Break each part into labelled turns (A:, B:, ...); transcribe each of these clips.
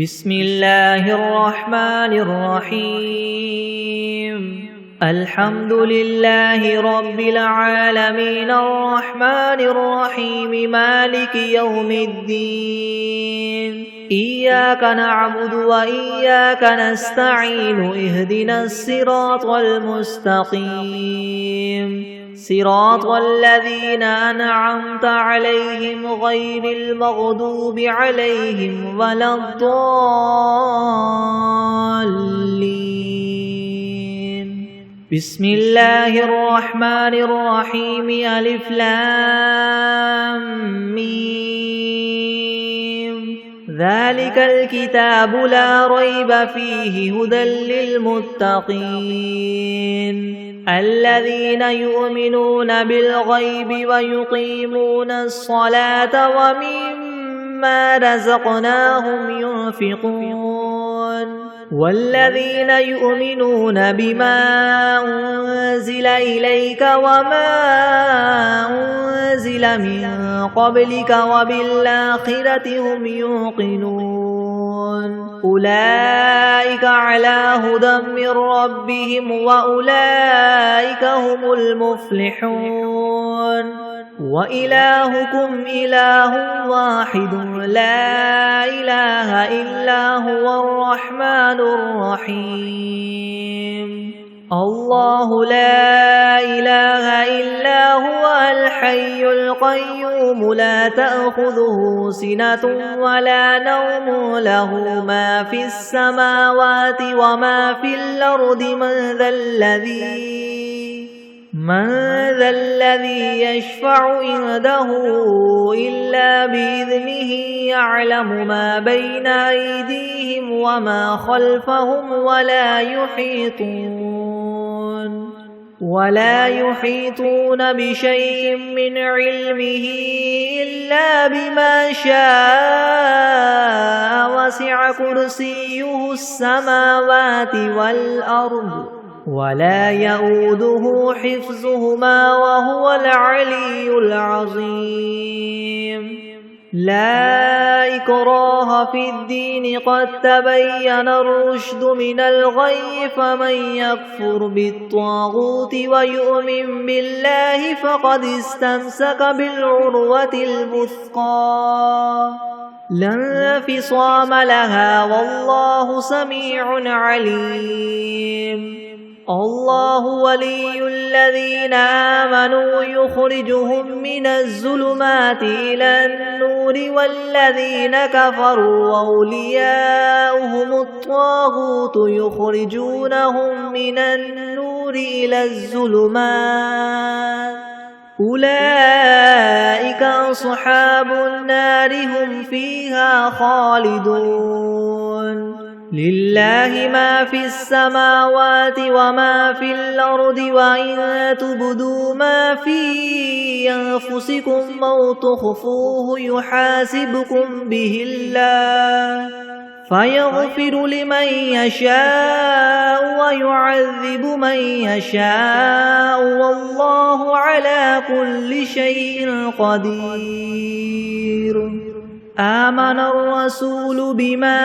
A: بسم الله الرحمن الرحيم الحمد لله رب العالمين الرحمن الرحيم مالك يوم الدين إياك نعبد وإياك نستعين اهدنا الصراط المستقيم صراط الذين أنعمت عليهم غير المغضوب عليهم ولا الضالين بسم الله الرحمن الرحيم ألف لام ميم ذلك الكتاب لا ريب فيه هدى للمتقين الذين يؤمنون بالغيب ويقيمون الصلاة ومما رزقناهم ينفقون والذين يؤمنون بما أنزل إليك وما أنزل من قبلك وبالآخرة هم يوقنون أولئك على هدى من ربهم وأولئك هم المفلحون وإلهكم إله واحد لا إله إلا هو الرحمن الرحيم الله لا إله إلا هو الحي القيوم لا تأخذه سنة ولا نوم له ما في السماوات وما في الأرض من ذا الذي يشفع عنده إلا بإذنه يعلم ما بين أيديهم وما خلفهم ولا يحيطون بشيء من علمه إلا بما شاء وسع كرسيه السماوات والأرض ولا يؤوده حفظهما وهو العلي العظيم لا إكراه في الدين قد تبين الرشد من الغي فمن يكفر بالطاغوت ويؤمن بالله فقد استمسك بالعروة الوثقى لا انفصام لها والله سميع عليم الله ولي الذين آمنوا يخرجهم من الظلمات إلى النور والذين كفروا أولياؤهم الطاغوت يخرجونهم من النور إلى الظلمات أولئك أصحاب النار هم فيها خالدون لله ما في السماوات وما في الأرض وإن تبدوا ما في أنفسكم أو تخفوه يحاسبكم به الله فيغفر لمن يشاء ويعذب من يشاء والله على كل شيء قدير آمن الرسول بما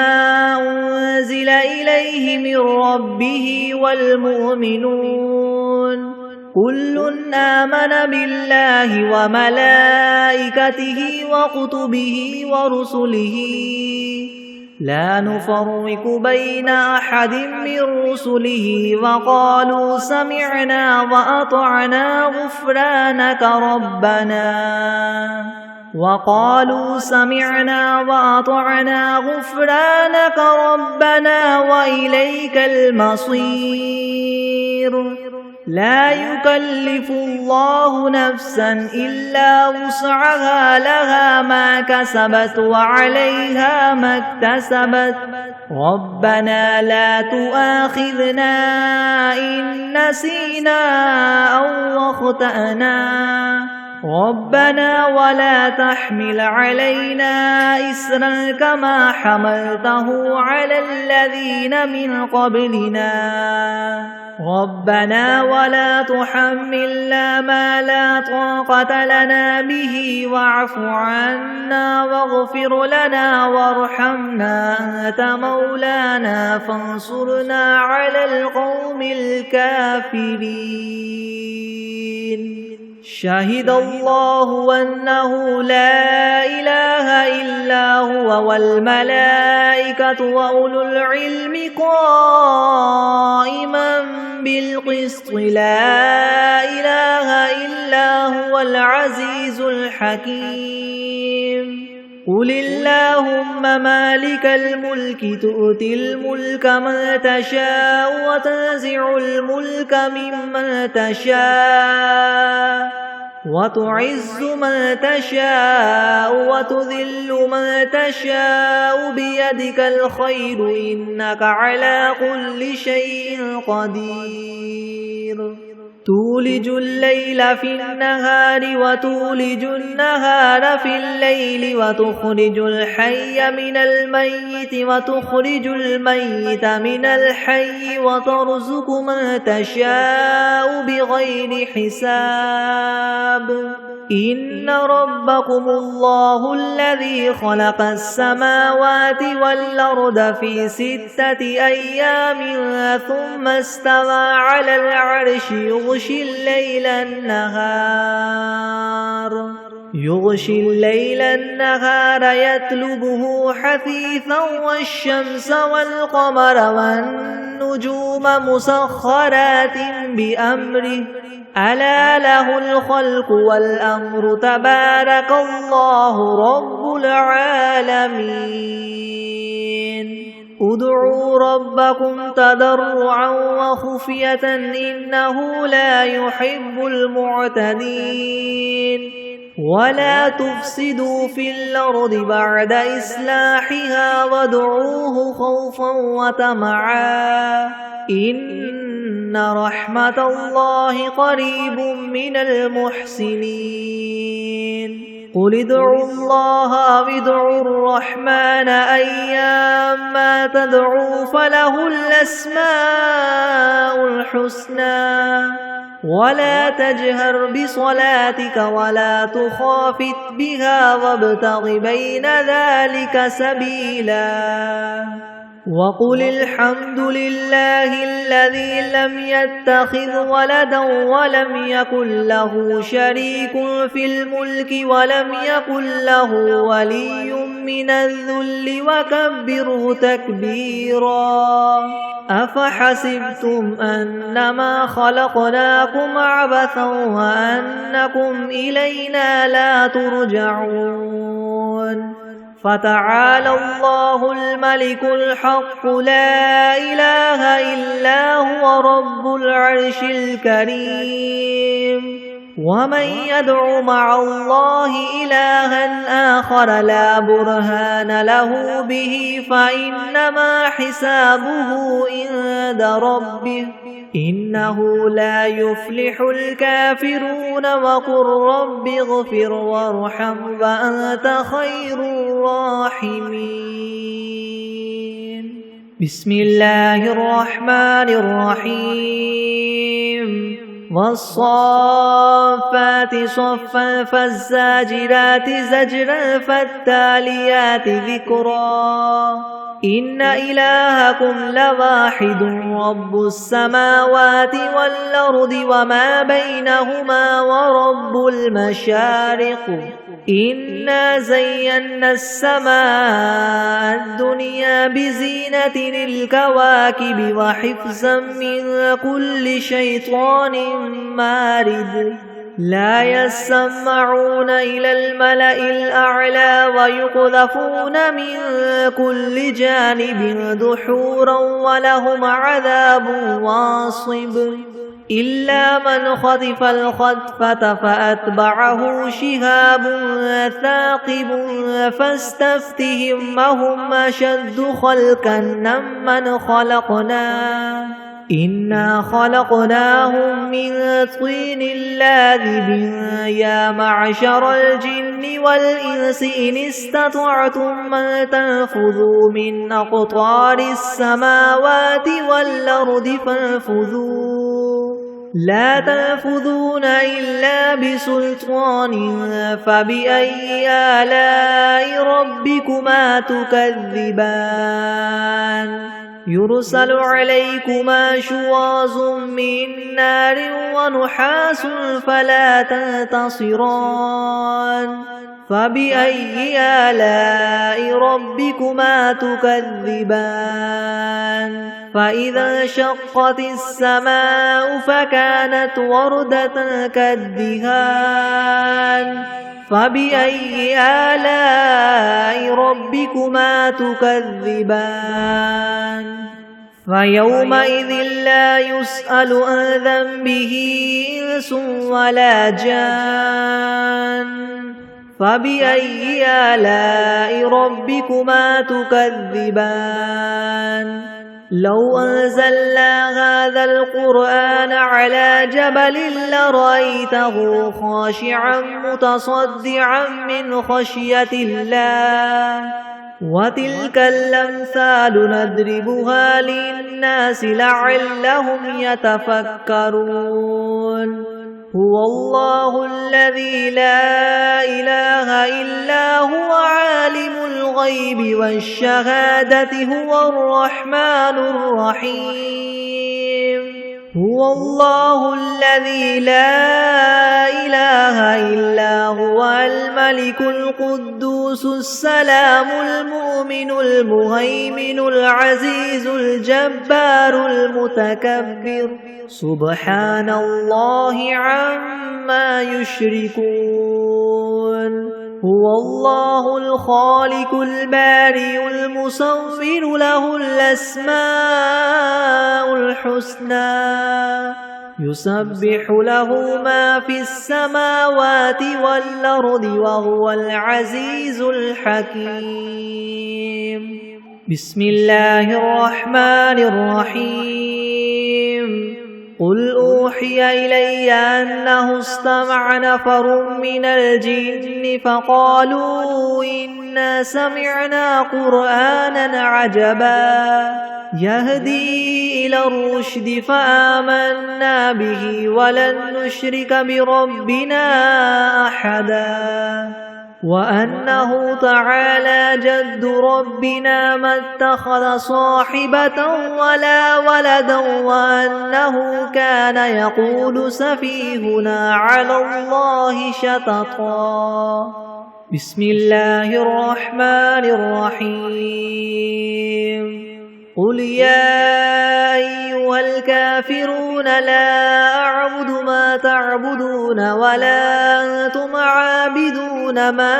A: أنزل إليه من ربه والمؤمنون كل آمن بالله وملائكته وكتبه ورسله لا نفرق بين أحد من رسله وقالوا سمعنا وأطعنا غفرانك ربنا وإليك المصير لا يكلف الله نفسا إلا وسعها لها ما كسبت وعليها ما اكتسبت ربنا لا تؤاخذنا إن نسينا أو أخطأنا ربنا ولا تحمل علينا إسرا كما حملته على الذين من قبلنا ربنا ولا تحملنا ما لا طاقة لنا به واعف عنا واغفر لنا وارحمنا أنت مولانا فانصرنا على القوم الكافرين شهد الله أنه لا إله إلا هو والملائكة وأولو العلم قائما بالقسط لا إله إلا هو العزيز الحكيم قل اللهم مالك الملك تؤتي الملك من تشاء وتنزع الملك ممن تشاء وتعز من تشاء وتذل من تشاء بيدك الخير إنك على كل شيء قدير تولج الليل في النهار وتولج النهار في الليل وتخرج الحي من الميت وتخرج الميت من الحي وترزق من تشاء بغير حساب إن ربكم الله الذي خلق السماوات والأرض في 6 أيام ثم استوى على العرش يغشي الليل النهار يطلبه حثيثا والشمس والقمر والنجوم مسخرات بأمره ألا له الخلق والأمر تبارك الله رب العالمين ادعوا ربكم تضرعا وخفية إنه لا يحب المعتدين ولا تفسدوا في الأرض بعد إصلاحها وادعوه خوفا وطمعا إن رحمة الله قريب من المحسنين قل ادعوا الله أو ادعوا الرحمن أيما تدعوا فله الأسماء الحسنى ولا تجهر بصلاتك ولا تخافت بها وابتغ بين ذلك سبيلا وقل الحمد لله الذي لم يتخذ ولدا ولم يكن له شريك في الملك ولم يكن له ولي من الذل وكبره تكبيرا أفحسبتم أنما خلقناكم عبثا وأنكم إلينا لا ترجعون فتعالى الله الملك الحق لا إله إلا هو رب العرش الكريم ومن يدع مع الله إلها آخر لا برهان له به فإنما حسابه عند ربه إنه لا يفلح الكافرون وقل رب اغفر وارحم وأنت خير الراحمين بسم الله الرحمن الرحيم والصافات صفا فالزاجرات زجرا فالتاليات ذكرا إن إلهكم لواحد رب السماوات والأرض وما بينهما ورب المشارق إنا زينا السماء الدنيا بزينة الكواكب وحفظا من كل شيطان مارد لا يسمعون إلى الملأ الأعلى ويقذفون من كل جانب دحورا ولهم عذاب واصب إلا من خطف الخطفة فأتبعه شهاب ثاقب فاستفتهم هم أشد خلقا ممن خلقنا إنا خلقناهم من طين لاذب يا معشر الجن والإنس إن استطعتم أن تنفذوا من أقطار السماوات والأرض فانفذوا لا تنفذون إلا بسلطان فبأي آلاء ربكما تكذبان يرسل عليكما شواظ من نار ونحاس فلا تنتصران فبأي آلاء ربكما تكذبان فإذا انشقت السماء فكانت وردة كالدهان فبأي آلاء ربكما تكذبان فيومئذ لا يسأل عن ذنبه إنس ولا جان فبأي آلاء ربكما تكذبان لو أنزلنا هذا القرآن على جبل لرأيته خاشعا متصدعا من خشية الله وتلك الأمثال نضربها للناس لعلهم يتفكرون هو الله الذي لا إله إلا هو عالم الغيب والشهادة هو الرحمن الرحيم هو الله الذي لا إله إلا هو الملك القدوس السلام المؤمن المهيمن العزيز الجبار المتكبر سبحان الله عما يشركون هو الله الخالق البارئ المصور له الأسماء الحسنى يسبح له ما في السماوات والأرض وهو العزيز الحكيم بسم الله الرحمن الرحيم قل أوحي إلي أنه استمع نفر من الجن فقالوا إنا سمعنا قرآنا عجبا يهدي إلى الرشد فآمنا به ولن نشرك بربنا أحدا وأنه تعالى جد ربنا ما اتخذ صاحبة ولا ولدا وأنه كان يقول سفيهنا على الله شططا بسم الله الرحمن الرحيم قل يا أيها الكافرون لا أعبد ما تعبدون ولا أنتم عابدون ما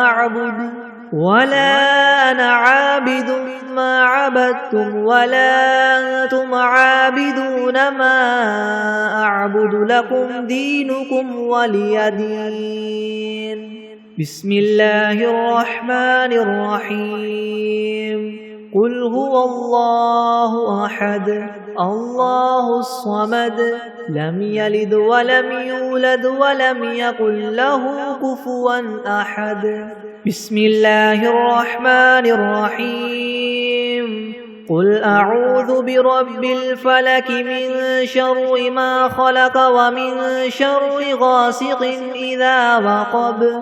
A: أعبد ولا أنا عابد ما عبدتم ولا أنتم عابدون ما أعبد لكم دينكم ولي دين بسم الله الرحمن الرحيم قل هو الله أحد الله الصمد لم يلد ولم يولد ولم يكن له كفوا أحد بسم الله الرحمن الرحيم قل أعوذ برب الفلك من شر ما خلق ومن شر غاسق إذا وقب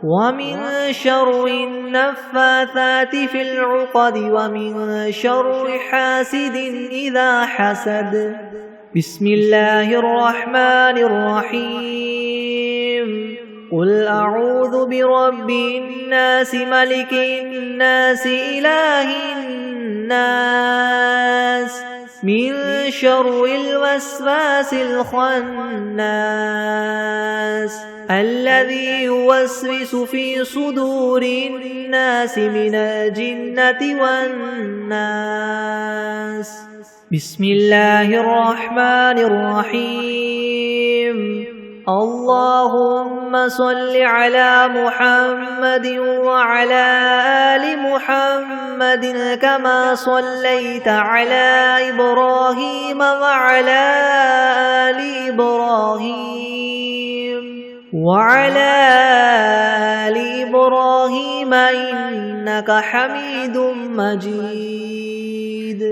A: ومن شر النفاثات في العقد ومن شر حاسد إذا حسد بسم الله الرحمن الرحيم قل أعوذ برب الناس ملك الناس إله الناس من شر الوسواس الخناس الذي يوسوس في صدور الناس من الجنة والناس بسم الله الرحمن الرحيم اللهم صل على محمد وعلى آل محمد كما صليت على إبراهيم وعلى آل إبراهيم إنك حميد مجيد.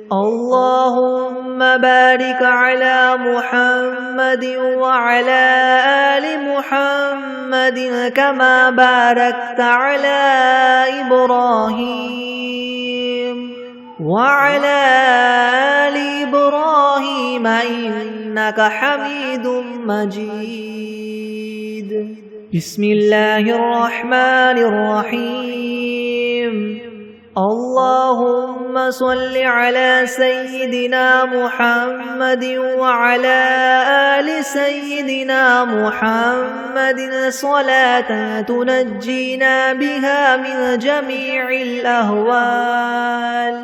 A: اللهم بارك على محمد وعلى آل محمد كما باركت على إبراهيم وعلى آل إبراهيم إنك حميد مجيد. بسم الله الرحمن الرحيم. اللهم صل على سيدنا محمد وعلى آل سيدنا محمد صلاة تنجينا بها من جميع الأهوال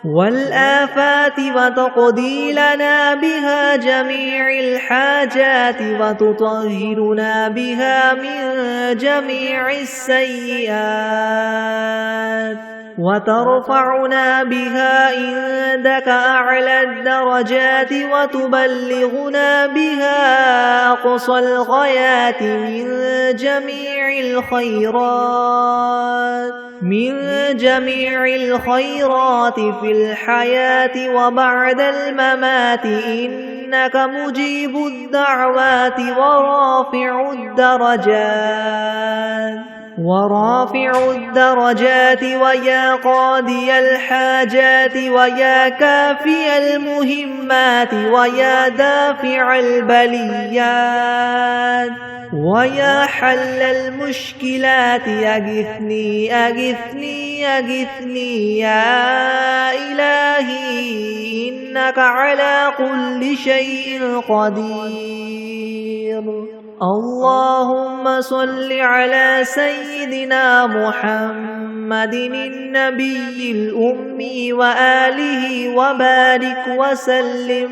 A: والآفات وتقضي لنا بها جميع الحاجات وتطهرنا بها من جميع السيئات وترفعنا بها عندك أعلى الدرجات وتبلغنا بها أقصى الغايات من جميع الخيرات في الحياة وبعد الممات إنك مجيب الدعوات ورافع الدرجات ويا قاضي الحاجات ويا كافي المهمات ويا دافع البليات ويا حل المشكلات أغثني أغثني أغثني يا إلهي إنك على كل شيء قدير. اللهم صل على سيدنا محمد النبي الأمي وآله وبارك وسلم.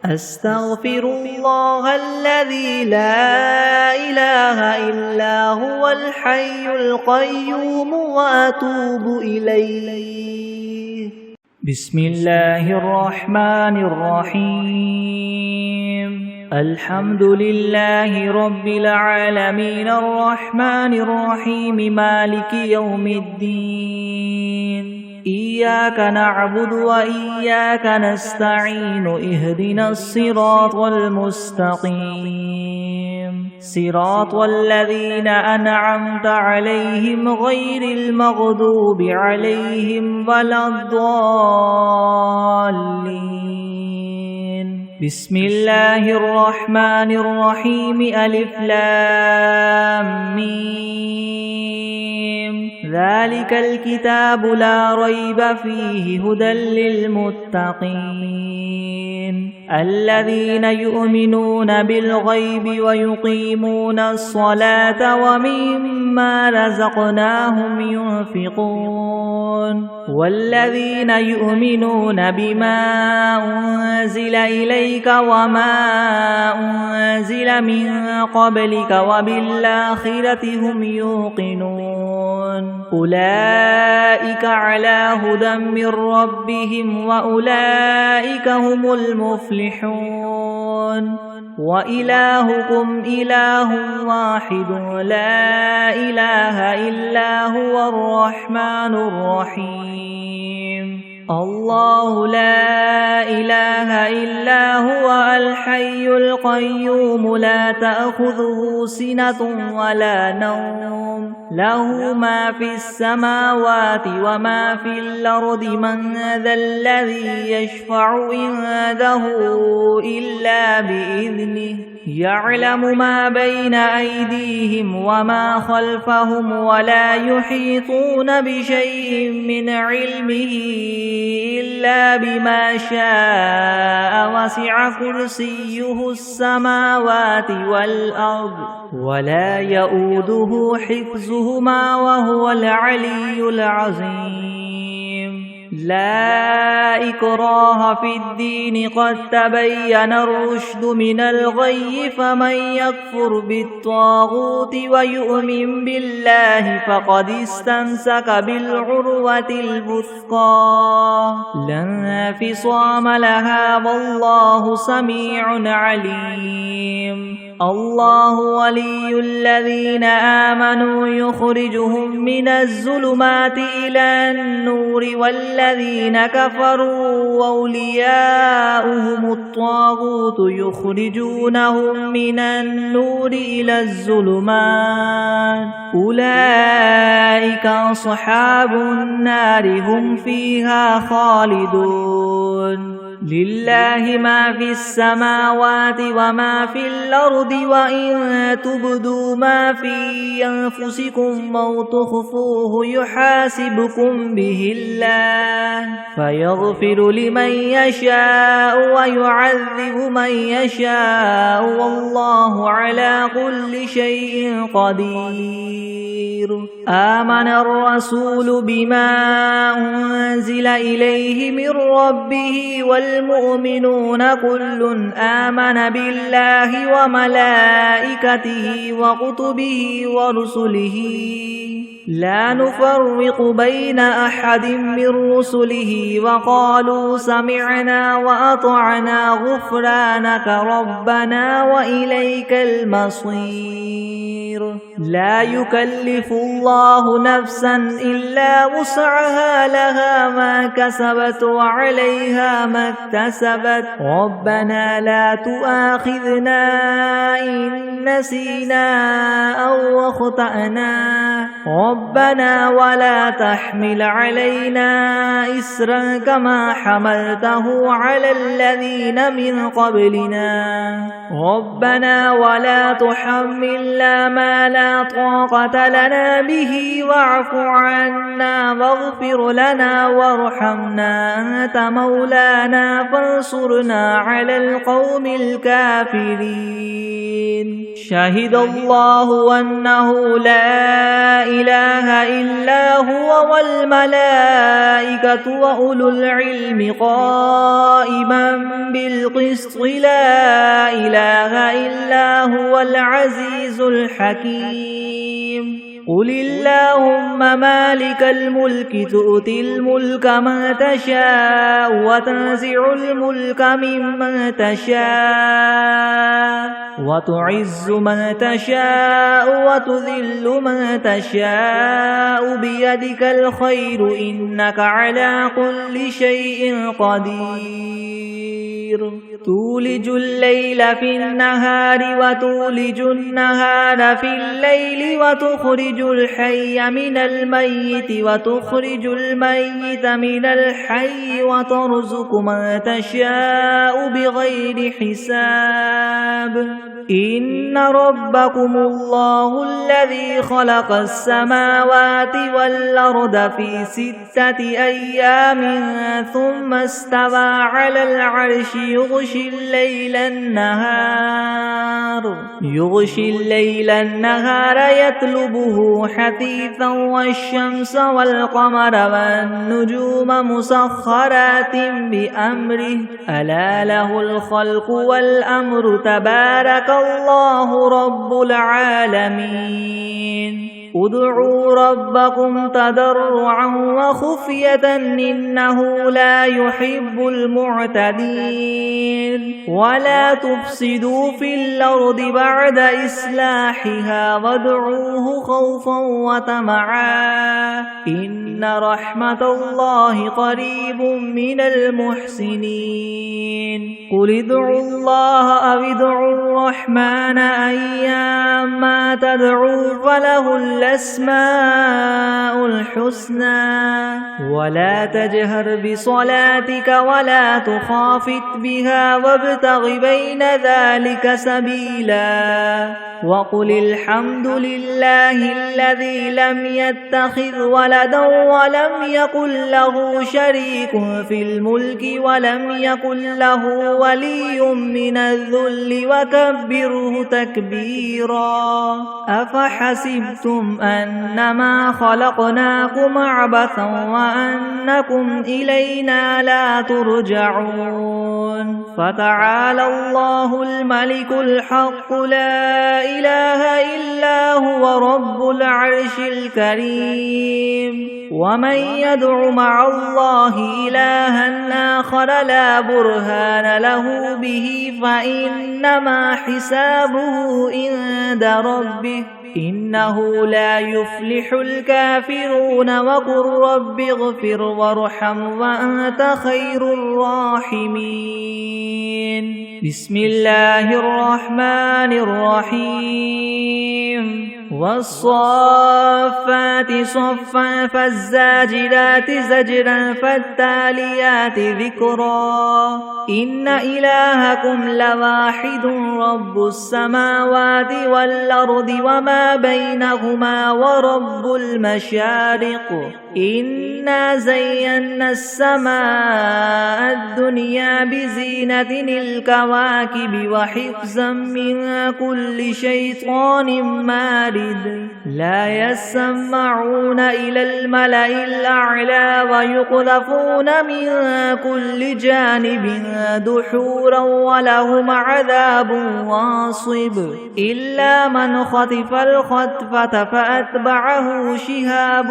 A: أستغفر الله الذي لا إله إلا هو الحي القيوم وأتوب إليه. بسم الله الرحمن الرحيم. الحمد لله رب العالمين الرحمن الرحيم مالك يوم الدين. إياك نعبد وإياك نستعين اهدنا الصراط المستقيم صراط الذين أنعمت عليهم غير المغضوب عليهم ولا الضالين. بسم الله الرحمن الرحيم. ألف لام ميم. ذلك الكتاب لا ريب فيه هدى للمتقين الذين يؤمنون بالغيب ويقيمون الصلاة ومما رزقناهم ينفقون والذين يؤمنون بما أنزل إليك وما أنزل من قبلك وبالآخرة هم يوقنون أولئك على هدى من ربهم وأولئك هم المفلحون. وإلهكم إله واحد لا إله إلا هو الرحمن الرحيم. الله لا إله إلا هو الحي القيوم لا تأخذه سنة ولا نوم له ما في السماوات وما في الأرض من ذا الذي يشفع عنده إلا بإذنه يعلم ما بين أيديهم وما خلفهم ولا يحيطون بشيء من علمه إلا بما شاء وسع كرسيه السماوات والأرض ولا يؤوده حفظهما وهو العلي العظيم. لا إكراه في الدين قد تبين الرشد من الغي فمن يكفر بالطاغوت ويؤمن بالله فقد استمسك بالعروة الوثقى لا انفصام لها والله سميع عليم الله ولي الذين آمنوا يخرجهم من الظلمات إلى النور والذين كفروا أولياؤهم الطاغوت يخرجونهم من النور إلى الظلمات أولئك أصحاب النار هم فيها خالدون لله ما في السماوات وما في الأرض وإن تبدوا ما في أنفسكم أو تخفوه يحاسبكم به الله فيغفر لمن يشاء ويعذب من يشاء والله على كل شيء قدير آمن الرسول بما أنزل إليه من ربه والمؤمنون كل آمن بالله وملائكته وكتبه ورسله لا نفرق بين أحد من رسله وقالوا سمعنا وأطعنا غفرانك ربنا وإليك المصير لا يكلف الله نفسا إلا وسعها لها ما كسبت وعليها ما اكتسبت ربنا لا تؤاخذنا إن نسينا أو أخطأنا ربنا ولا تحمل علينا إسرا كما حملته على الذين من قبلنا ربنا ولا تحملنا ما لا طاقة لنا به واعف عنا واغفر لنا وارحمنا أنت مولانا فانصرنا على القوم الكافرين شهد الله أنه لا إله إلا هو والملائكة وأولو العلم قائما بالقسط لا إله إلا هو العزيز الحكيم قل اللهم مالك الملك تؤتي الملك من تشاء وتنزع الملك ممن تشاء وتعز من تشاء وتذل من تشاء بيدك الخير إنك على كل شيء قدير تولج الليل في النهار وتولج النهار في الليل وتخرج الحي من الميت وتخرج الميت من الحي وترزق من تشاء بغير حساب إن ربكم الله الذي خلق السماوات والأرض في 6 أيام ثم استوى على العرش يغشي الليل النهار يطلبه حثيثا والشمس والقمر والنجوم مسخرات بأمره ألا له الخلق والأمر تبارك الله رب العالمين ادعوا ربكم تضرعا وخفية إنه لا يحب المعتدين ولا تفسدوا في الأرض بعد إصلاحها وادعوه خوفا وطمعا إن رحمة الله قريب من المحسنين قل ادعوا الله أو ادعوا الرحمن أيما تدعوا فله الأسماء الحسنى ولا تجهر بصلاتك ولا تخافت بها وابتغ بين ذلك سبيلا وقل الحمد لله الذي لم يتخذ ولدا ولم يكن له شريك في الملك ولم يكن له ولي من الذل وكبره تكبيرا أفحسبتم أنما خلقناكم عبثا وأنكم إلينا لا ترجعون فتعالى الله الملك الحق لا إله إلا هو رب العرش الكريم ومن يدع مع الله إلها آخر لا برهان له به فإنما حسابه عند ربه إنه لا يفلح الكافرون وقل رب اغفر وارحم وأنت خير الراحمين بسم الله الرحمن الرحيم والصافات صفا فالزاجرات زجرا فالتاليات ذكرا إن إلهكم لواحد رب السماوات والأرض وما بينهما ورب المشارق إنا زينا السماء الدنيا بزينة الكواكب وحفظا من كل شيطان مارد لا يسمعون إلى الملأ الأعلى ويقذفون من كل جانب دحورا ولهم عذاب واصب إلا من خطف الخطفة فأتبعه شهاب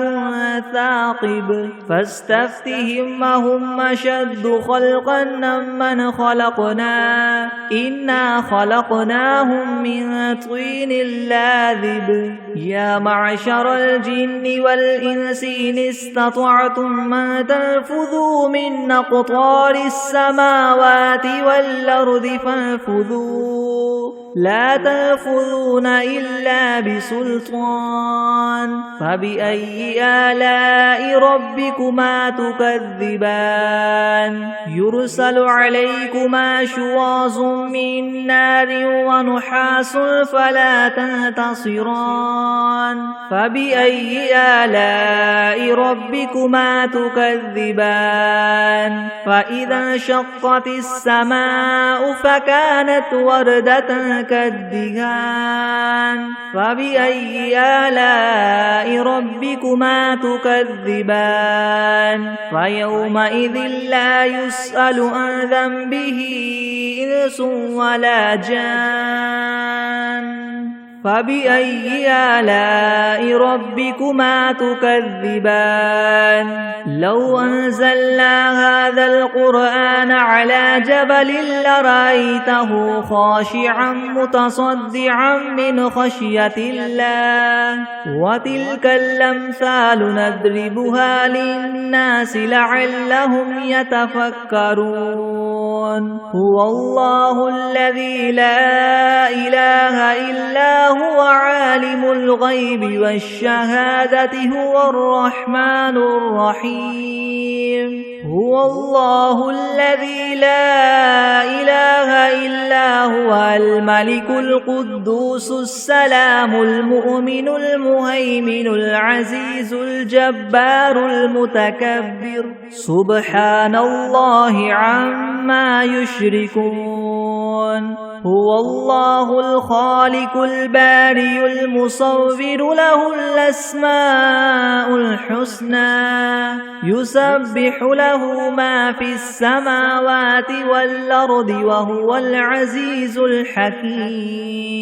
A: ثاقب فاستفتهم هم أشد خلقا ممن خلقنا إنا خلقناهم من طين لاذب يا معشر الجن والإنس إن استطعتم أن تنفذوا من أقطار السماوات والأرض فانفذوا لا تنفذون إلا بسلطان فبأي آلاء ربكما تكذبان يرسل عليكما شواظ من نار ونحاس فلا تنتصران فبأي آلاء ربكما تكذبان فإذا انشقت السماء فكانت وردة كالدهان فبأي آلاء ربكما تكذبان فيومئذ لا يسأل عن ذنبه إنس ولا جان فبأي آلاء ربكما تكذبان لو أنزلنا هذا القرآن على جبل لرأيته خاشعا متصدعا من خشية الله وتلك الأمثال نضربها للناس لعلهم يتفكرون هو الله الذي لا إله إلا هو عالم الغيب والشهادة هو الرحمن الرحيم هو الله الذي لا إله إلا هو الملك القدوس السلام المؤمن المهيمن العزيز الجبار المتكبر سبحان الله عما يشركون هو الله الخالق البارئ المصور له الأسماء الحسنى يسبح له ما في السماوات والأرض وهو العزيز الحكيم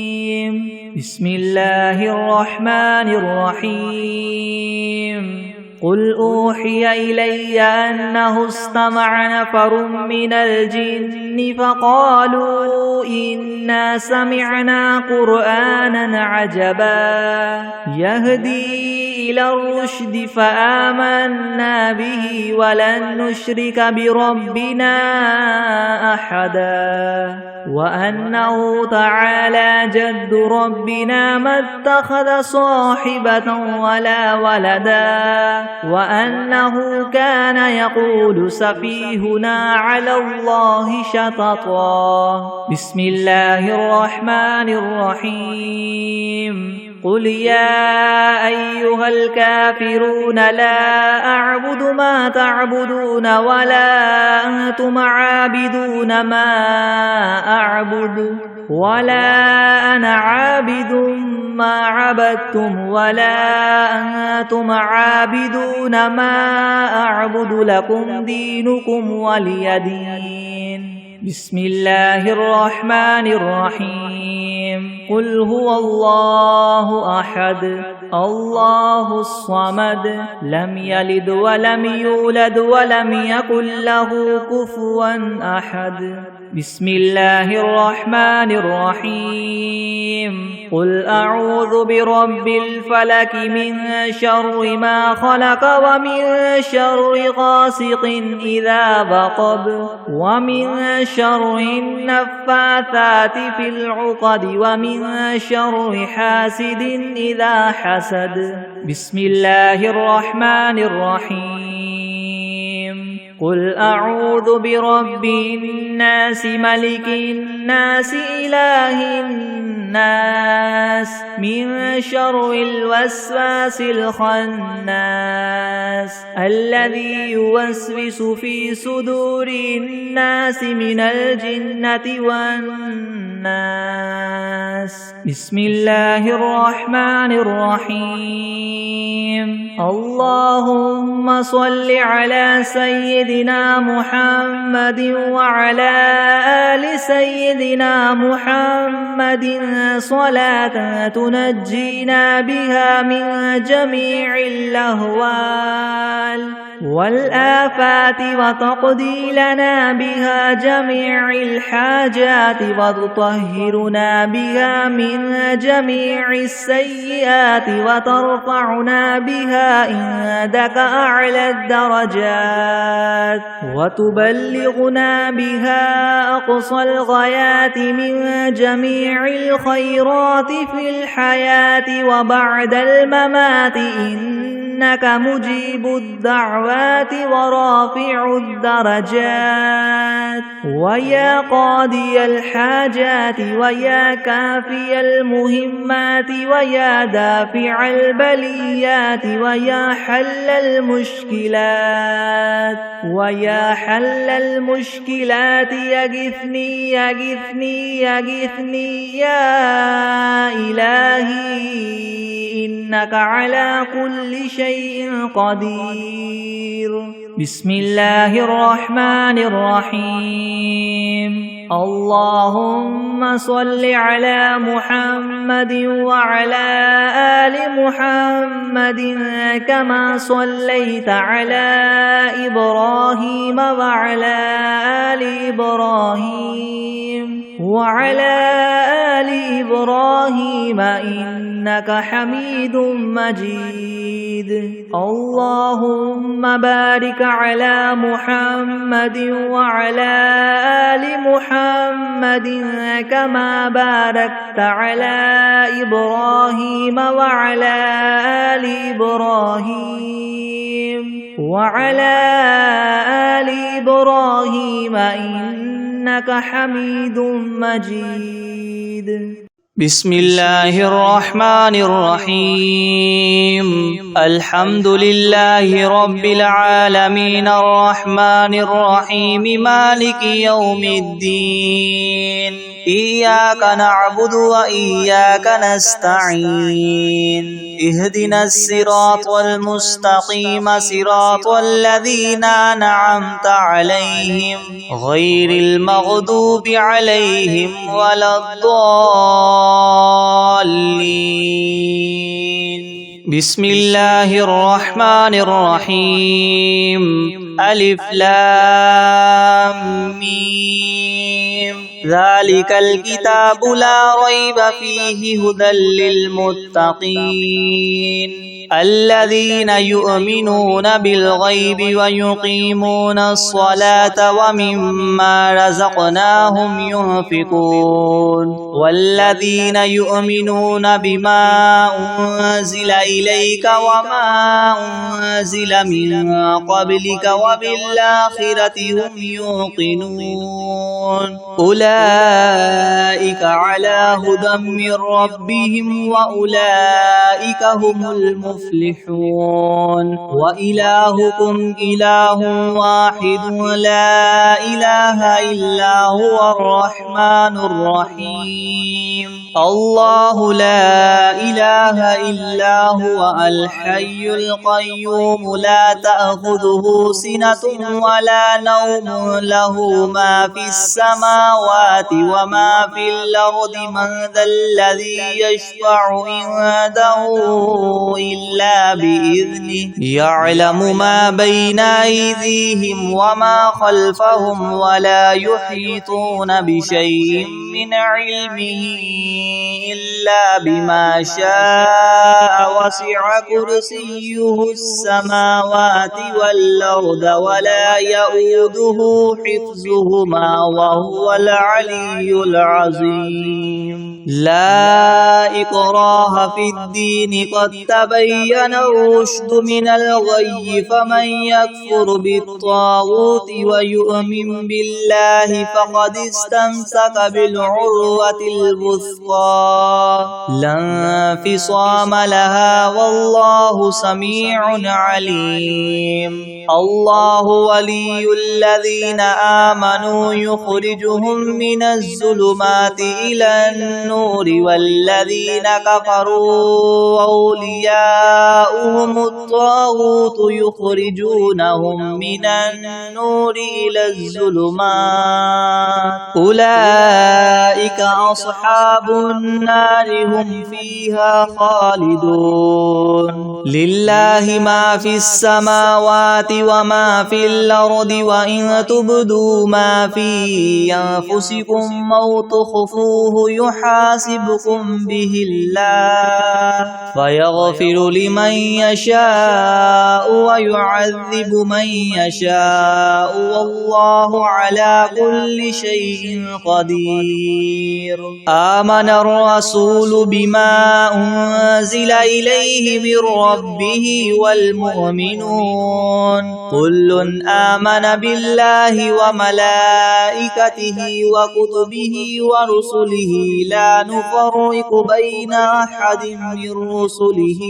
A: بسم الله الرحمن الرحيم قل أوحي إلي أنه استمع نفر من الجن فقالوا إنا سمعنا قرآنا عجبا يهدي إلى الرشد فآمنا به ولن نشرك بربنا أحدا وأنه تعالى جد ربنا ما اتخذ صاحبة ولا ولدا وأنه كان يقول سفيهنا على الله شططا. بسم الله الرحمن الرحيم. قل يا أيها الكافرون لا أعبد ما تعبدون ولا أنتم عابدون ما أعبد ولا أنا عابد ما عبدتم ولا أنتم عابدون ما أعبد لكم دينكم ولي دين. بسم الله الرحمن الرحيم. قل هو الله أحد الله الصمد لم يلد ولم يولد ولم يكن له كفوا أحد. بسم الله الرحمن الرحيم. قل أعوذ برب الفلك من شر ما خلق ومن شر غاسق إذا وقب ومن شر النفاثات في العقد ومن شر حاسد إذا حسد. بسم الله الرحمن الرحيم. قل أعوذ برب الناس ملك الناس إله الناس من شر الوسواس الخناس الذي يوسوس في صدور الناس من الجنة والناس. بسم الله الرحمن الرحيم. اللهم صل على سيدنا محمد وعلى آل سيدنا محمد صلاة تنجينا بها من جميع الأهوال والآفات وتقضي لنا بها جميع الحاجات وتطهرنا بها من جميع السيئات وترفعنا بها عندك أعلى الدرجات وتبلغنا بها أقصى الغايات من جميع الخيرات في الحياة وبعد الممات إنك مجيب الدعوات ورافع الدرجات ويا قاضي الحاجات ويا كافي المهمات ويا دافع البليات ويا حل المشكلات ويا حل المشكلات يغثني يغثني يغثني يا إلهي إنك على كل شيء قدير. بسم الله الرحمن الرحيم. اللهم صل على محمد وعلى آل محمد كما صليت على إبراهيم وعلى آل إبراهيم وعلى آل إبراهيم إنك حميد مجيد. اللهم بارك على محمد وعلى آل محمد كما باركت على إبراهيم وعلى آل إبراهيم وعلى آل إبراهيم إنك حميد مجيد.
B: بسم الله الرحمن الرحيم. الحمد لله رب العالمين الرحمن الرحيم مالك يوم الدين. إياك نعبد وإياك نستعين. اهدنا الصراط المستقيم صراط الذين أنعمت عليهم غير المغضوب عليهم ولا الضالين. بسم الله الرحمن الرحيم. ألف لام ميم. ذلك الكتاب لا ريب فيه هدى للمتقين الذين يؤمنون بالغيب ويقيمون الصلاة ومما رزقناهم ينفقون والذين يؤمنون بما أنزل إليك وما أنزل من قبلك وبالآخرة هم يوقنون أولئك على هدى من ربهم وأولئك هم المفلحون وإلهكم إله واحد لا إله إلا هو الرحمن الرحيم الله لا إله إلا هو الحي القيوم لا تأخذه سنة ولا نوم له ما في السماوات وما في الأرض من ذا الذي يشفع عنده إلا بإذنه يعلم ما بين أيديهم وما خلفهم ولا يحيطون بشيء من علمه إلا بما شاء وسع كرسيه السماوات والأرض ولا يؤوده حفظهما وهو العلي العظيم لا إكراه في الدين قد تبين الرشد من الغي فمن يكفر بالطاغوت ويؤمن بالله فقد استمسك بالعروة الوثقى لا انفصام لها والله سميع عليم الله ولي الذين آمنوا يخرجهم من الظلمات إلى النور والذين كفروا أولياؤهم الطاغوت يخرجونهم من النور إلى الظلمات أولئك أصحاب النار هم فيها خالدون لله ما في السماوات وما في الأرض وإن تبدوا ما في أنفسكم أو تخفوه يحاسبكم به الله فيغفر لمن يشاء ويعذب من يشاء والله على كل شيء قدير آمن الرسول بما أنزل إليه من ربه والمؤمنون كل آمن بالله وملائكته وكتبه ورسله لا نفرق بين أحد من رسله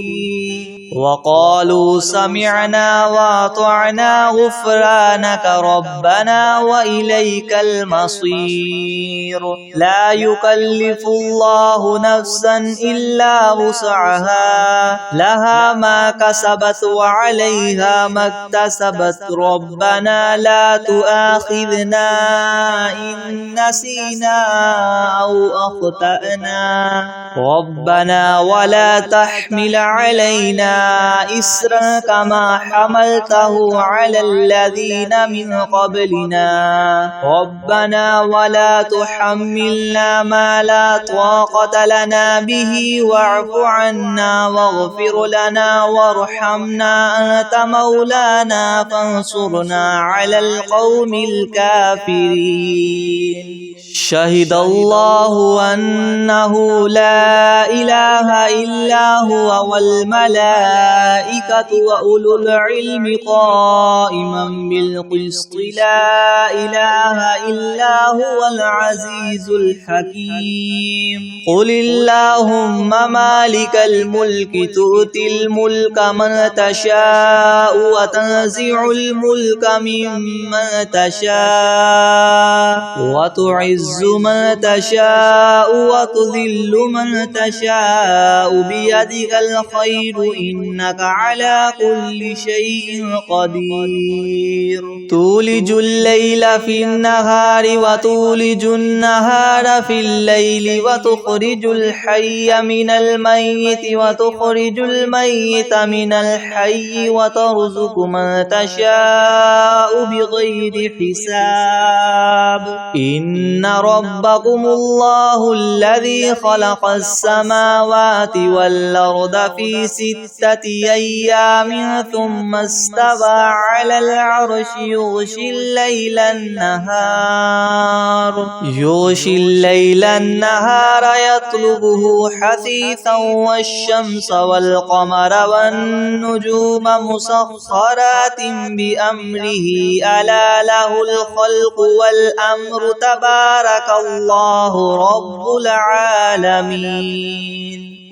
B: وقالوا سمعنا وأطعنا غفرانك ربنا وإليك المصير لا يكلف الله نفسا إلا وسعها لها ما كسبت وعليها ما اكتسبت ربنا لا تؤاخذنا إن نسينا أو أخطأنا ربنا ولا تحمل علينا إسرا كما حملته على الذين من قبلنا ربنا ولا تحملنا ما لا طاقة لنا به واعف عنا واغفر لنا وارحمنا أنت مولانا فانصرنا على القوم الكافرين شهد الله أنه لا إله إلا هو والملائكة وأولو العلم قائما بالقسط لا إله إلا هو العزيز الحكيم قل اللهم مالك الملك تؤتي الملك من تشاء وتنزع الملك ممن تشاء وتعز من تشاء وتذل من تشاء بيدك الخير إنك على كل شيء قدير تولج الليل في النهار وتولج النهار في الليل وتخرج الحي من الميت وتخرج الميت من الحي وترزق من تشاء بغير حساب إن ربكم الله الذي خلق السماوات والأرض في 6 أيام ثم استوى على العرش يغشي الليل النهار يطلبه حثيثا والشمس والقمر والنجوم مسخرات بأمره ألا له الخلق والأمر تبارك الله رب العالمين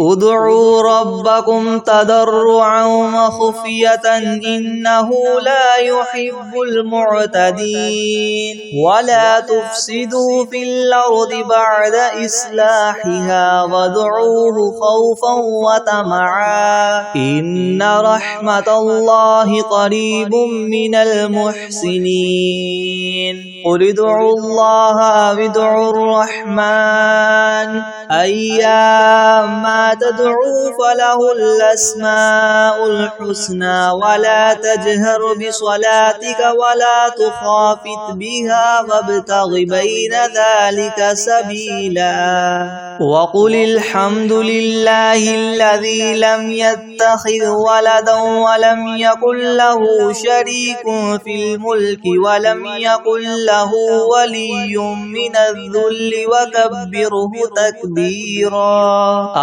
B: ادعوا ربكم تضرعا وخفية إنه لا يحب المعتدين ولا تفسدوا في الأرض بعد إصلاحها وادعوه خوفا وطمعا إن رحمة الله قريب من المحسنين قل ادعوا الله أو ادعوا الرحمن أيما تدعوا فله الأسماء الحسنى ولا تجهر بصلاتك ولا تخافت بها وابتغ بين ذلك سبيلا وقل الحمد لله الذي لم يتخذ ولدا ولم يكن له شريك في الملك ولم يكن له ولي من الذل وكبره تكبيرا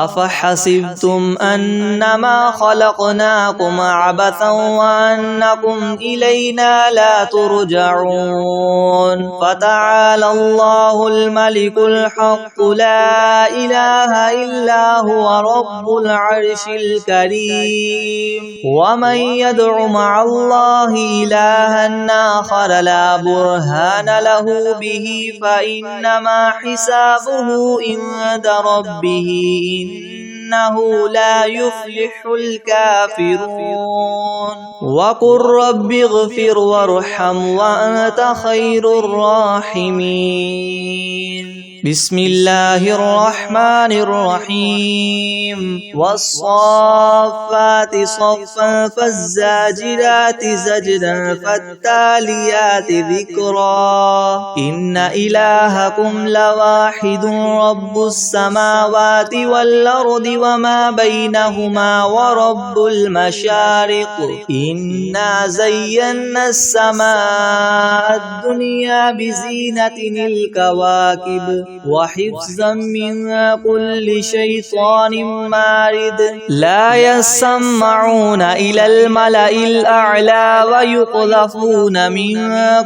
B: أفحسبتم أنما خلقناكم عبثا وأنكم إلينا لا ترجعون فتعالى الله الملك الحق لا إله إلا هو رب العرش الكريم ومن يدع مع الله إلها آخر لا برهان له به فإنما حسابه عند ربه إنه لا يفلح الكافرون وقل رب اغفر وارحم وأنت خير الراحمين بسم الله الرحمن الرحيم والصافات صفا فالزاجرات زجرا فالتاليات ذكرا إن إلهكم لواحد رب السماوات والأرض وما بينهما ورب المشارق إنا زينا السماء الدنيا بزينة الكواكب وحفظا من كل شيطان مارد لا يسمعون إلى الملأ الأعلى ويقذفون من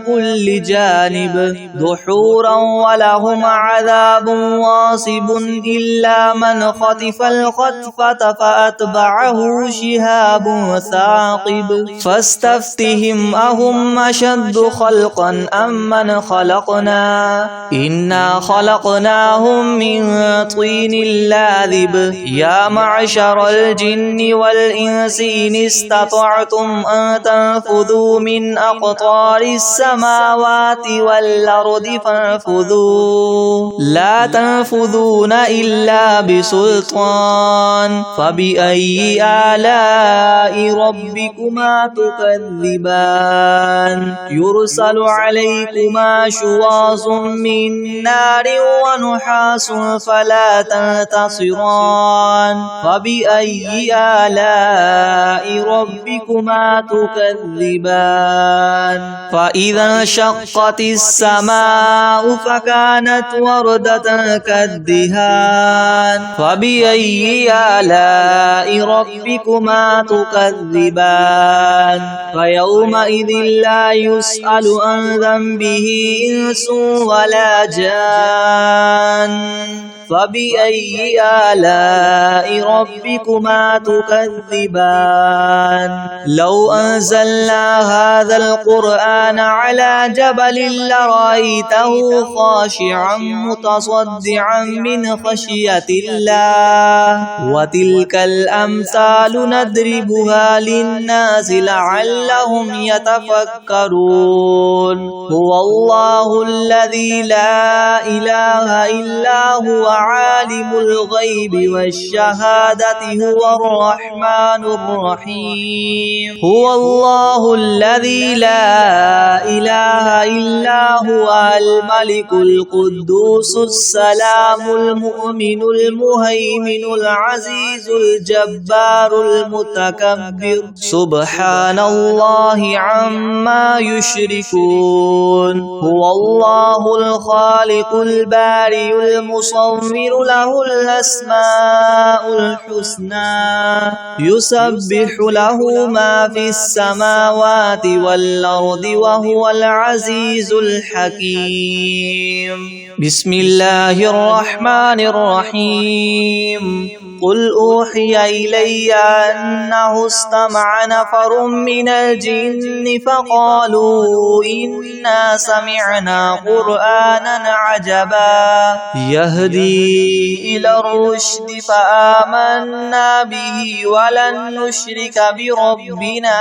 B: كل جانب دحورا ولهم عذاب واصب إلا من خطف الخطفة فأتبعه شهاب ثاقب فاستفتهم أهم أشد خلقا أم من خلقنا إنا خلقناهم من طين لاذب يا معشر الجن والإنس إن استطعتم أن تنفذوا من أقطار السماوات والأرض فانفذوا لا تنفذون إلا بسلطان فبأي آلاء ربكما تكذبان يرسل عليكما شواظ من نار ونحاس فلا تنتصران فبأي آلاء ربكما تكذبان فإذا انشقت السماء فكانت وردة كالدهان فبأي آلاء ربكما تكذبان فيومئذ لا يسأل عن ذنبه إنس ولا جان فبأي آلاء ربكما تكذبان لو أنزلنا هذا القرآن على جبل لرأيته خاشعا متصدعا من خشية الله وتلك الأمثال نضربها للناس لعلهم يتفكرون هو الله الذي لا إله إلا هو عالم الغيب والشهادة هو الرحمن الرحيم هو الله الذي لا إله إلا هو الملك القدوس السلام المؤمن المهيمن العزيز الجبار المتكبر سبحان الله عما يشركون هو الله الخالق البارئ المصور له الأسماء الحسنى يسبح له ما في السماوات والأرض وهو العزيز الحكيم بسم الله الرحمن الرحيم قل أوحي إلي أنه استمع نفر من الجن فقالوا إنا سمعنا قرآنا عجبا يهدي إلى الرشد فآمنا به ولن نشرك بربنا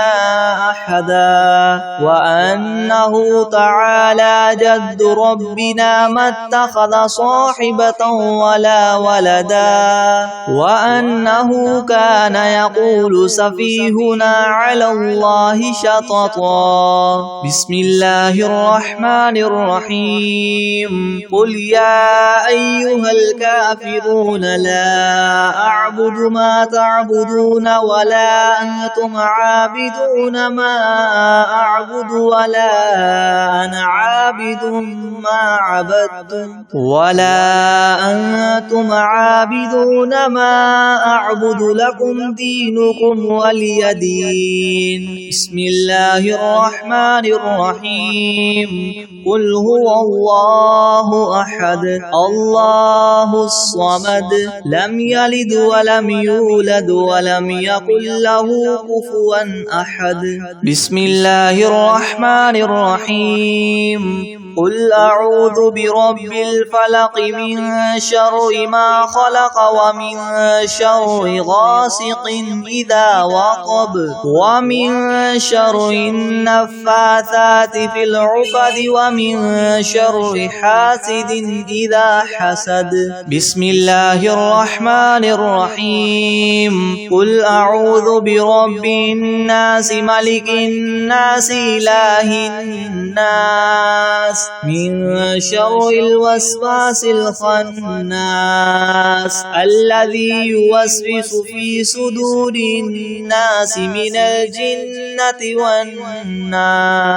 B: أحدا وأنه تعالى جد ربنا ما اتخذ صاحبة ولا ولدا وأنه كان يقول سفيهنا على الله شططا بسم الله الرحمن الرحيم قل يا أيها الكافرون لا أعبد ما تعبدون ولا أنتم عابدون ما أعبد ولا أنا عابد ما عبدتم ولا أنتم عابدون ما أعبد لكم دينكم ولي دين بسم الله الرحمن الرحيم قل هو الله أحد الله الصمد لم يلد ولم يولد ولم يكن له كفوا أحد بسم الله الرحمن الرحيم قل أعوذ برب الفلق من شر ما خلق ومن شر غاسق إذا وقب ومن شر النفاثات في العقد ومن شر حاسد إذا حسد بسم الله الرحمن الرحيم قل أعوذ برب الناس ملك الناس إله الناس من شر الوسواس الخناس الذي يوسوس في صدور الناس من الجنة والناس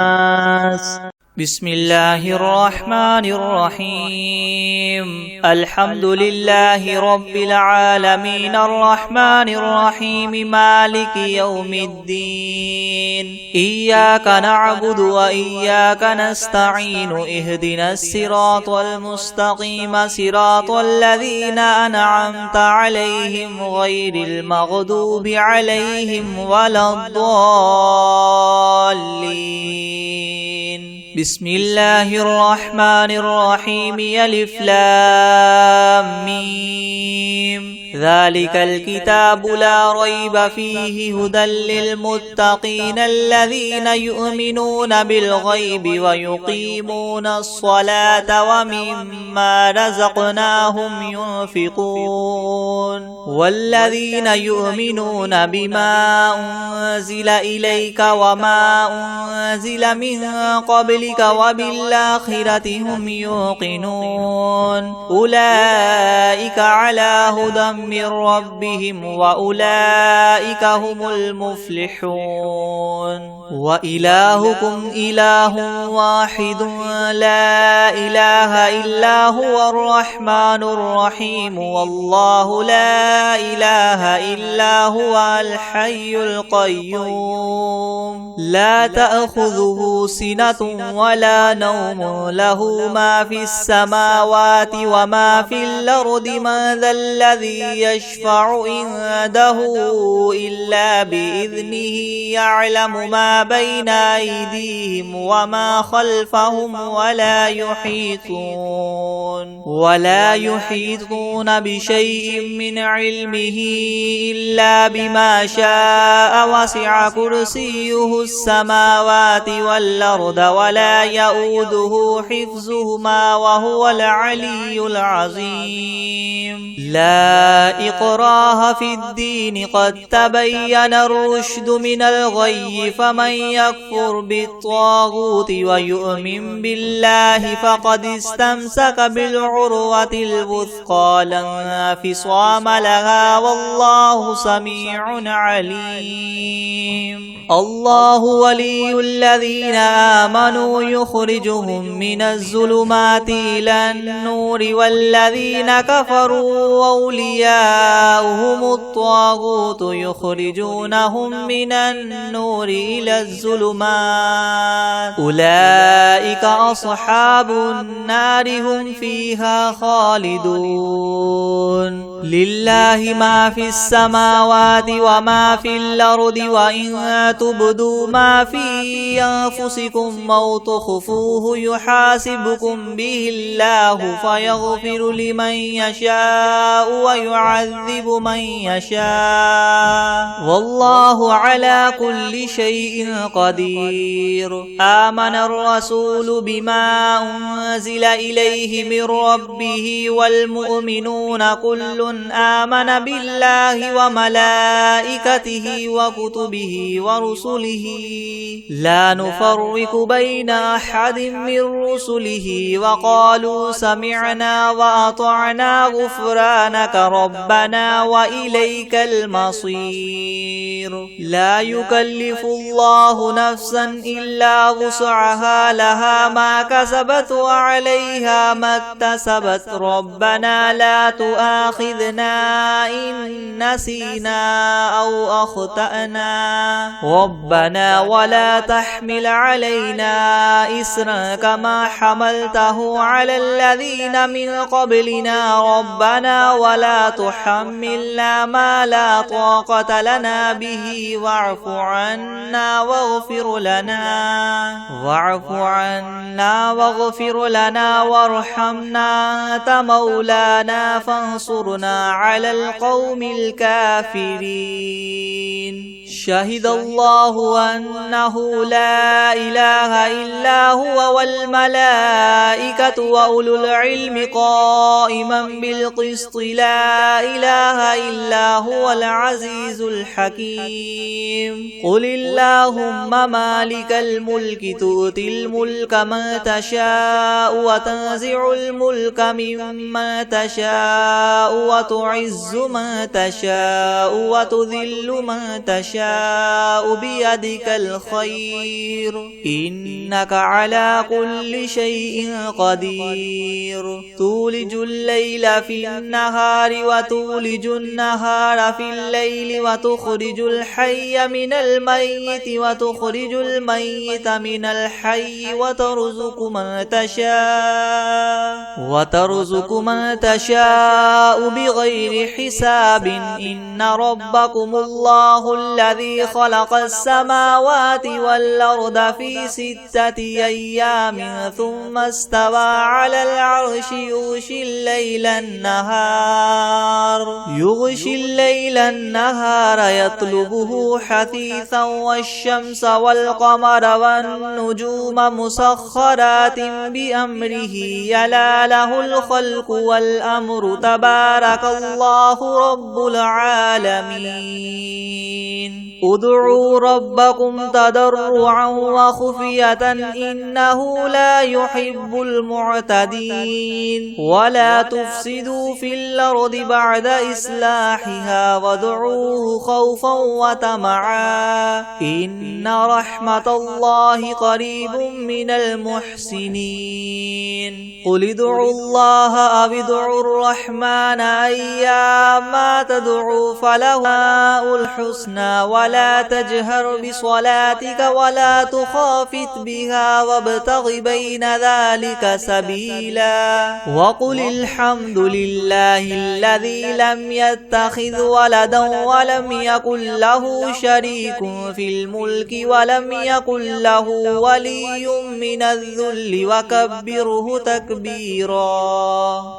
B: بسم الله الرحمن الرحيم الحمد لله رب العالمين الرحمن الرحيم مالك يوم الدين إياك نعبد وإياك نستعين اهدنا الصراط المستقيم صراط الذين أنعمت عليهم غير المغضوب عليهم ولا الضالين بسم الله الرحمن الرحيم ألف لام ميم ذلك الكتاب لا ريب فيه هدى للمتقين الذين يؤمنون بالغيب ويقيمون الصلاة ومما رزقناهم ينفقون والذين يؤمنون بما أنزل إليك وما أنزل من قبلك وبالآخرة هم يوقنون أولئك على هدى من ربهم وأولئك هم المفلحون وإلهكم إله واحد لا إله إلا هو الرحمن الرحيم والله لا إله إلا هو الحي القيوم لا تأخذه سنة ولا نوم له ما في السماوات وما في الأرض الأرض من ذا الذي يشفع عنده إلا بإذنه يعلم ما بين أيديهم وما خلفهم ولا يحيطون بشيء من علمه إلا بما شاء وسع كرسيه السماوات والأرض ولا يؤوده حفظهما وهو العلي العظيم لا إكراه في الدين قد تبين الرشد من الغي فمن يكفر بالطاغوت ويؤمن بالله فقد استمسك بالعروة الوثقى لا انفصام لها والله سميع عليم الله ولي الذين آمنوا يخرجهم من الظلمات إلى النور والذين كفروا أولياؤهم الطاغوت يخرجونهم من النور إلى الظلمات أولئك أصحاب النار هم فيها خالدون لله ما في السماوات وما في الأرض وإن تبدوا ما في أنفسكم أو تخفوه يحاسبكم به الله فيغفر لمن يشاء ويعذب من يشاء والله على كل شيء قدير آمن الرسول بما أنزل إليه من ربه والمؤمنون كل آمن بالله وملائكته وكتبه ورسله لا نفرق بين أحد من رسله وقالوا سمعنا وأطعنا غفرانك ربنا وإليك المصير لا يكلف الله نفسا إلا وسعها لها ما كسبت وعليها ما اكتسبت ربنا لا تؤاخذنا إن نسينا أو أخطأنا ربنا ولا تحمل علينا إسرا كما حملته على الذين من قبلنا ربنا ولا تحملنا ما لا طاقة لنا به واعف عنا واغفر لنا وارحمنا أنت مولانا فانصرنا على القوم الكافرين شهد الله أنه لا إله إلا هو والملائكة وأولو العلم قائما بالقسط لا إله إلا هو العزيز الحكيم قل اللهم مالك الملك تؤتي الملك من تشاء وتنزع الملك ممن تشاء وتعز من تشاء وتذل من تشاء بيدك الخير إنك على كل شيء قدير تولج الليل في النهار وتولج النهار في الليل وتخرج الحي من الميت وتخرج الميت من الحي وترزق من تشاء بغير حساب إن ربكم الله الذي خلق السماوات والأرض في 6 أيام ثم استوى على العرش يغشي الليل النهار يطلبه حثيثا والشمس والقمر والنجوم مسخرات بأمره يلا له الخلق والأمر تبارك الله رب العالمين ادعوا ربكم تضرعا وخفية إنه لا يحب المعتدين ولا تفسدوا في الأرض بعد إصلاحها وادعوه خوفا وطمعا إن رحمة الله قريب من المحسنين قل ادعوا الله أو ادعوا الرحمن أيما تدعو فله الحسنى ولا تجهر بصلاتك ولا تخافت بها وابتغ بين ذلك سبيلا وقل الحمد لله الذي لم يتخذ ولدا ولم يكن له شريك في الملك ولم يكن له ولي من الذل وكبره تكبيرا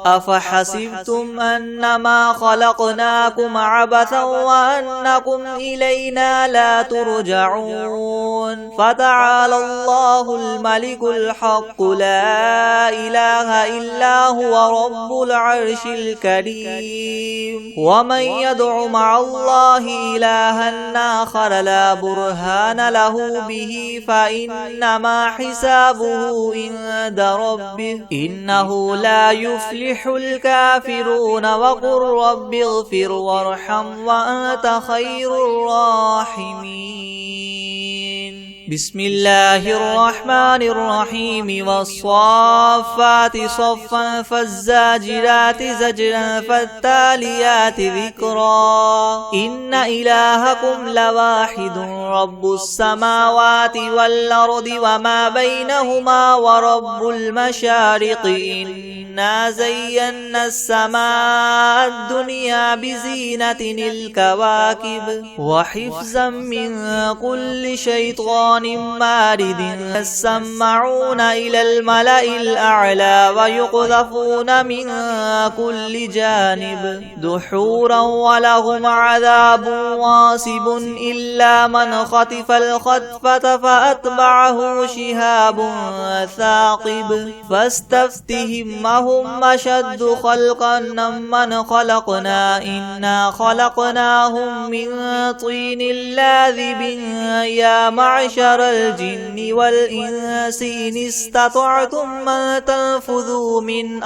B: أفحسبتم أنما خلقناكم عبثا وأنكم إلينا لا ترجعون فتعالى الله الملك الحق لا إله إلا هو رب العرش الكريم ومن يدع مع الله إلها آخر لا برهان له به فإنما حسابه عند ربه إنه لا يفلح الكافرون وقل رب اغفر وارحم وأنت خير الراحمين بسم الله الرحمن الرحيم والصافات صفا فالزاجرات زجرا فالتاليات ذكرا إن إلهكم لواحد رب السماوات والأرض وما بينهما ورب المشارق إنا زينا السماء الدنيا بزينة الكواكب وحفظا من كل شيطان مارد يسمعون إلى الملأ الأعلى ويقذفون من كل جانب دحورا ولهم عذاب واصب إلا من خطف الخطفة فأتبعه شهاب ثاقب فاستفتهم أهم أشد خلقا من خلقنا إنا خلقناهم من طين لاذب يا معشر الجن والإنس إن استطعتم أن تنفذوا من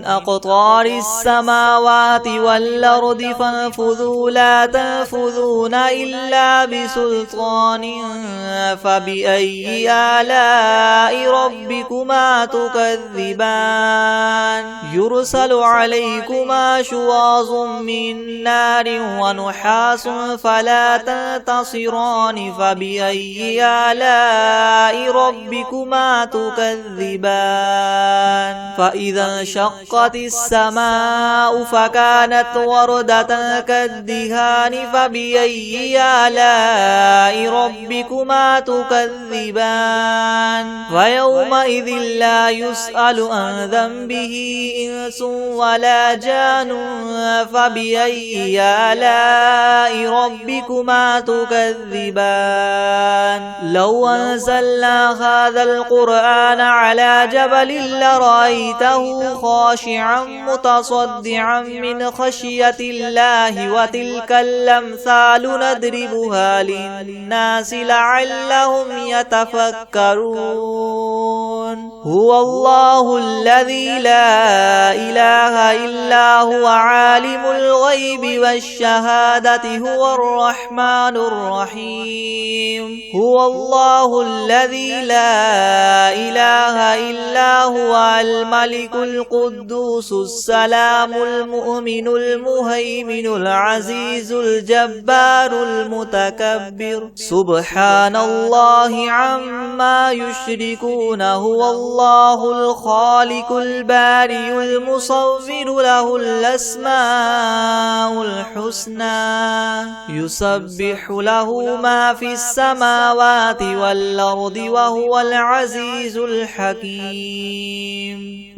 B: أقطار السماوات والأرض فانفذوا لا تنفذون إلا بسلطان فبأي آلاء ربكما تكذبان يرسل عليكما شواظ من نار ونحاس فلا تنتصران فبأي آلاء ربكما تكذبان فإذا انشقت السماء فكانت وردة كالدهان فبأي آلاء ربكما تكذبان فيومئذ لا يسأل عن ذنبه إنس ولا جان فبأي آلاء ربكما تكذبان لو أنزلنا هذا القرآن على جبل لرأيته خاشعا متصدعا من خشية الله وتلك الأمثال نضربها للناس لعلهم يتفكرون هو الله الذي لا إله إلا هو عالم الغيب والشهادة هو الرحمن الرحيم هو الله الذي لا إله إلا هو الملك القدوس السلام المؤمن المهيمن العزيز الجبار المتكبر سبحان الله عما يشركون هو الله الخالق البارئ المصور له الأسماء الحسنى يسبح له ما في السماوات والأرض وهو العزيز الحكيم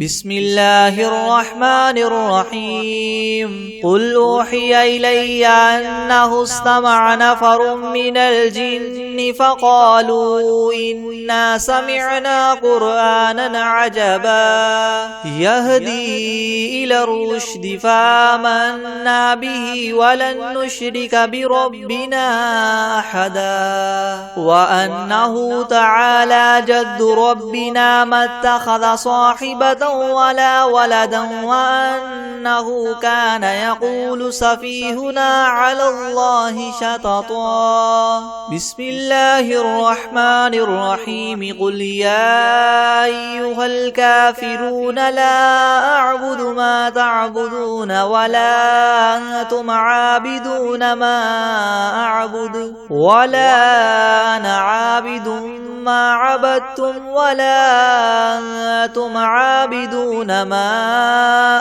B: بسم الله الرحمن الرحيم قل أوحي إلي أنه استمع نفر من الجن فقالوا إنا سمعنا قرآنا عجبا يهدي إلى الرشد فآمنا به ولن نشرك بربنا بربنا أحدا وأنه تعالى جد ربنا ما اتخذ صاحبة ولا ولدا وأنه كان يقول سفيهنا على الله شططا بسم الله الرحمن الرحيم قل يا أيها الكافرون لا أعبد ما تعبدون ولا أنتم عابدون ما أعبد ولا أنا عابد ما عبدتم ولا أنتم عابدون ما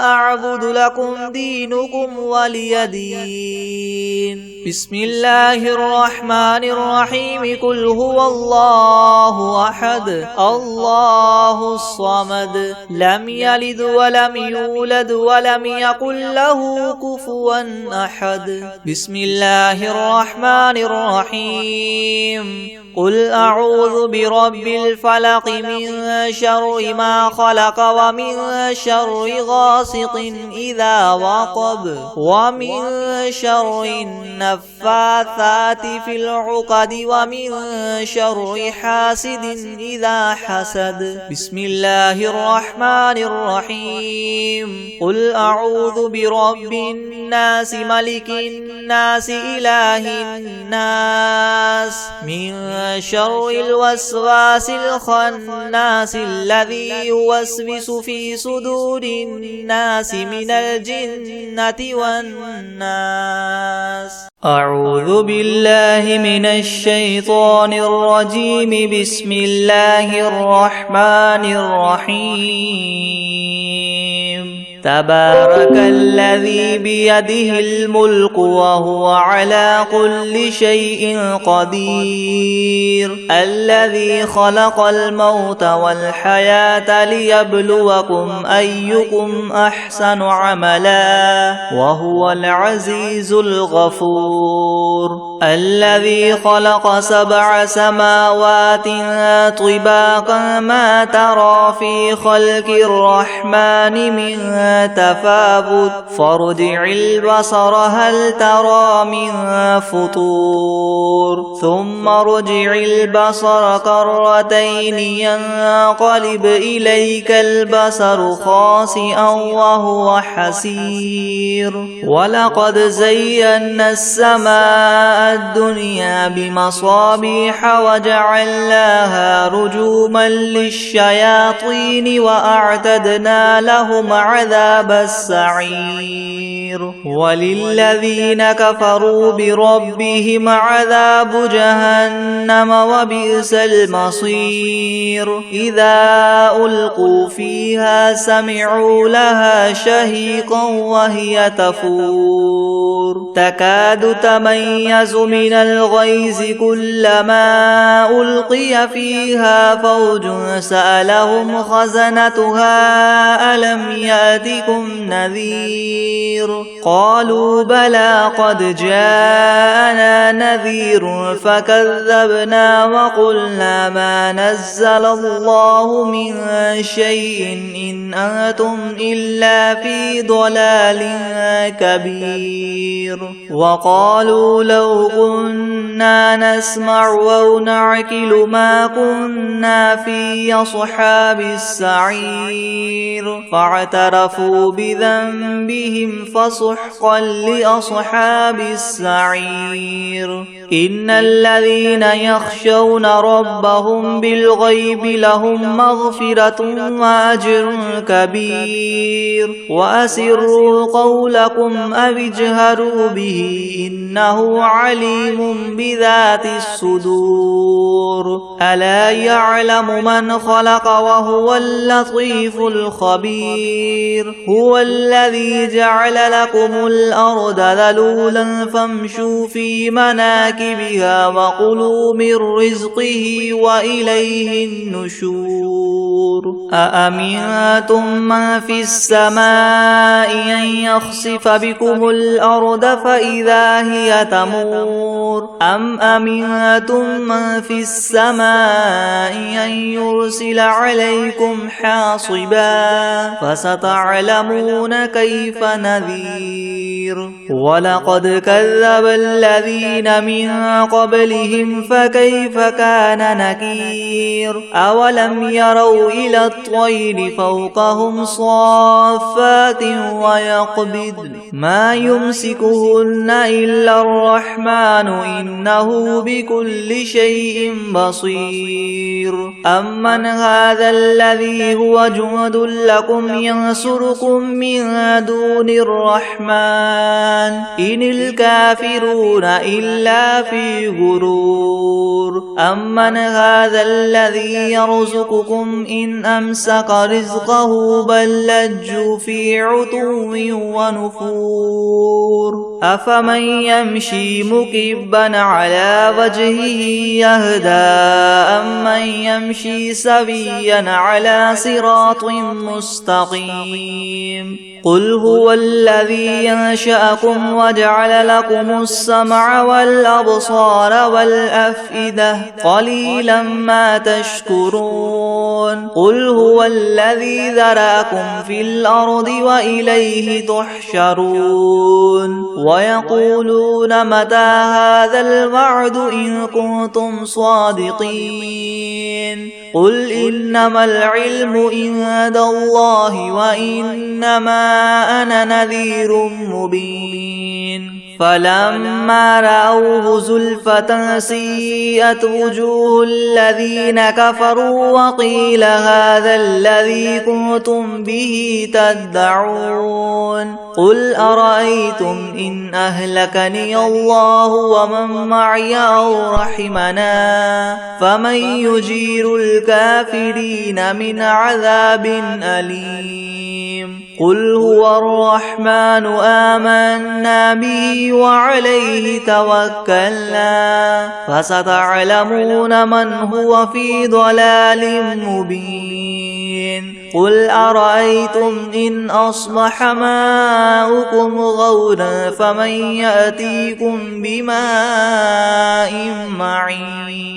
B: أعبد لكم دينكم ولي دين بسم الله الرحمن الرحيم قل هو الله أحد الله الصمد لم يلد ولم يولد ولم يكن له كفوا أحد بسم الله الرحمن الرحيم قل أعوذ برب الفلق من شر ما خلق ومن شر غاسق إذا وقب ومن شر النفاثات في العقد ومن شر حاسد إذا حسد بسم الله الرحمن الرحيم قل أعوذ برب الناس ملك الناس إله الناس من شر الوسواس الخناس الذي يوسوس في صدور الناس من الجنة والناس أعوذ بالله من الشيطان الرجيم بسم الله الرحمن الرحيم تبارك الذي بيده الملك وهو على كل شيء قدير الذي خلق الموت والحياة ليبلوكم أيكم أحسن عملا وهو العزيز الغفور الذي خلق 7 سماوات طباقا ما ترى في خلق الرحمن من تفاوت فارجع البصر هل ترى من فطور ثم ارجع البصر كرتين ينقلب إليك البصر خاسئا وهو حسير ولقد زينا السماء الدنيا بمصابيح وجعلناها رجوما للشياطين وأعتدنا لهم عذاب السعير وللذين كفروا بربهم عذاب جهنم وبئس المصير إذا ألقوا فيها سمعوا لها شهيقا وهي تفور تكاد تميز من الغيظ كلما ألقي فيها فوج سألهم خزنتها ألم يأتكم نذير قالوا بلى قد جاءنا نذير فكذبنا وقلنا ما نزل الله من شيء إن أنتم إلا في ضلال كبير وقالوا لو كنا نسمع أو نعقل ما كنا في أصحاب السعير فاعترفوا بذنبهم فسحقا لأصحاب السعير إن الذين يخشون ربهم بالغيب لهم مغفرة وأجر كبير وأسروا قولكم أو اجهروا به إنه عليم بذات الصدور ألا يعلم من خلق وهو اللطيف الخبير هو الذي جعل لكم الأرض ذلولا فامشوا في مناكبها وكلوا من رزقه وإليه النشور أأمنتم من في السماء أن يخسف بكم الأرض فإذا هي تمور أم أمنتم من في السماء أن أن يرسل عليكم حاصبا فستعلمون كيف نذير ولقد كذب الذين من قبلهم فكيف كان نكير أولم يروا إلى الطير فوقهم صافات ويقبضن ما يمسكهن إلا الرحمن إنه بكل شيء بصير أمن هذا الذي هو جند لكم ينصركم من دون الرحمن إن الكافرون إلا في غرور أمن هذا الذي يرزقكم إن أمسك رزقه بل لجوا في عتو ونفور أفمن يمشي مكبا على وجهه يهدى أمن يمشي سويا على صراط مستقيم قل هو الذي ينشأكم وجعل لكم السمع والأبصار والأفئدة قليلا ما تشكرون قل هو الذي ذرأكم في الأرض وإليه تحشرون ويقولون متى هذا الوعد إن كنتم صادقين قل إنما العلم عند الله وإنما أنا نذير مبين فلما رأوه زلفة سيئت وجوه الذين كفروا وقيل هذا الذي كنتم به تدعون قل أرأيتم إن أهلكني الله ومن معي أو رحمنا فمن يجير الكافرين من عذاب أليم قل هو الرحمن آمنا به وعليه توكلنا فستعلمون من هو في ضلال مبين قل أرأيتم إن أصبح ماؤكم غورا فمن يأتيكم بماء معين